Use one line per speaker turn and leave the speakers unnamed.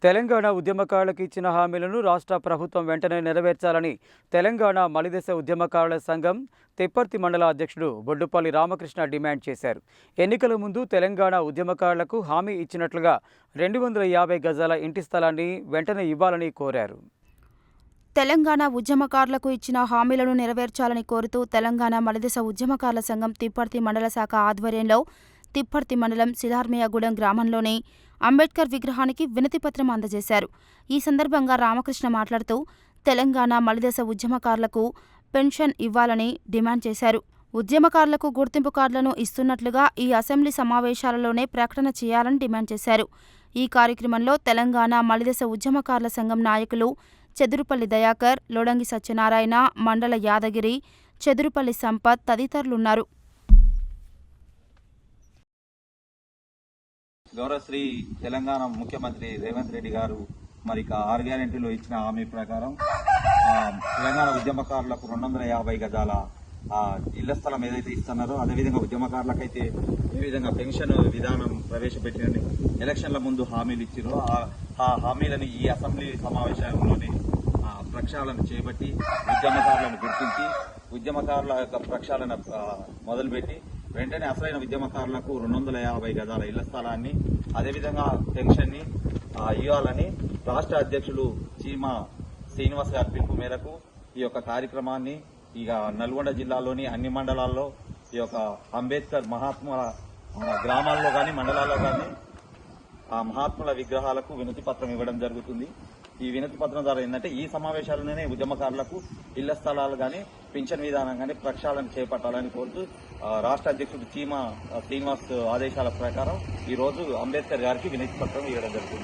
తెలంగాణ ఉద్యమకారులకు ఇచ్చిన హామీలను రాష్ట్ర ప్రభుత్వం వెంటనే నెరవేర్చాలని తెలంగాణ మలిదశ ఉద్యమకారుల సంఘం తిప్పర్తి మండల అధ్యక్షుడు బొడ్డుపల్లి రామకృష్ణ డిమాండ్ చేశారు. ఎన్నికల ముందు తెలంగాణ ఉద్యమకారులకు హామీ ఇచ్చినట్లుగా 250 గజాల ఇంటి స్థలాన్ని వెంటనే ఇవ్వాలని కోరారు.
తెలంగాణ ఉద్యమకారులకు ఇచ్చిన హామీలను నెరవేర్చాలని కోరుతూ తెలంగాణ మలిదశ ఉద్యమకారుల సంఘం తిప్పర్తి మండల శాఖ ఆధ్వర్యంలో తిప్పర్తి మండలం సిలార్మియాగూడెం గ్రామంలోని అంబేద్కర్ విగ్రహానికి వినతిపత్రం అందజేశారు. ఈ సందర్భంగా రామకృష్ణ మాట్లాడుతూ తెలంగాణ మలిదశ ఉద్యమకారులకు పెన్షన్ ఇవ్వాలని డిమాండ్ చేశారు. ఉద్యమకారులకు గుర్తింపు కార్డులను ఇస్తున్నట్లుగా ఈ అసెంబ్లీ సమావేశాలలోనే ప్రకటన చేయాలని డిమాండ్ చేశారు. ఈ కార్యక్రమంలో తెలంగాణ మలిదశ ఉద్యమకారుల సంఘం నాయకులు చెదురుపల్లి దయాకర్, లోడంగి సత్యనారాయణ, మండల యాదగిరి, చెదురుపల్లి సంపత్ తదితరులున్నారు.
గౌరవశ్రీ తెలంగాణ ముఖ్యమంత్రి రేవంత్ రెడ్డి గారు మరి 6 గ్యారెంటీలో ఇచ్చిన హామీ ప్రకారం తెలంగాణ ఉద్యమకారులకు 250 గజాల ఇళ్ల స్థలం ఏదైతే ఇస్తున్నారో అదేవిధంగా ఉద్యమకారులకైతే ఏ విధంగా పెన్షన్ విధానం ప్రవేశపెట్టినని ఎలక్షన్ల ముందు హామీలు ఇచ్చిరో ఆ హామీలను ఈ అసెంబ్లీ సమావేశంలోని ప్రక్షాళన చేపట్టి ఉద్యమకారులను గుర్తించి ఉద్యమకారుల యొక్క ప్రక్షాళన మొదలుపెట్టి వెంటనే అసలైన ఉద్యమకారులకు 250 గజాల ఇళ్ల స్థలాన్ని అదేవిధంగా పెన్షన్ని ఇవ్వాలని రాష్ట్ర అధ్యక్షులు చీమా శ్రీనివాస్ గారి పిలుపు మేరకు ఈ యొక్క కార్యక్రమాన్ని ఇక నల్గొండ జిల్లాలోని అన్ని మండలాల్లో ఈ యొక్క అంబేద్కర్ మహాత్ముల గ్రామాల్లో కానీ మండలాల్లో కానీ ఆ మహాత్ముల విగ్రహాలకు వినతి పత్రం ఇవ్వడం జరుగుతుంది. ఈ వినతి పత్రం ద్వారా ఏంటంటే ఈ సమావేశాలలోనే ఉద్యమకారులకు ఇళ్ల స్థలాలు కానీ పింఛన్ విధానం కానీ ప్రక్షాళన చేపట్టాలని కోరుతూ రాష్ట్ర అధ్యక్షుడు చీమా శ్రీనివాస్ ఆదేశాల ప్రకారం ఈ రోజు అంబేద్కర్ గారికి వినతి పత్రం ఇవ్వడం జరుగుతుంది.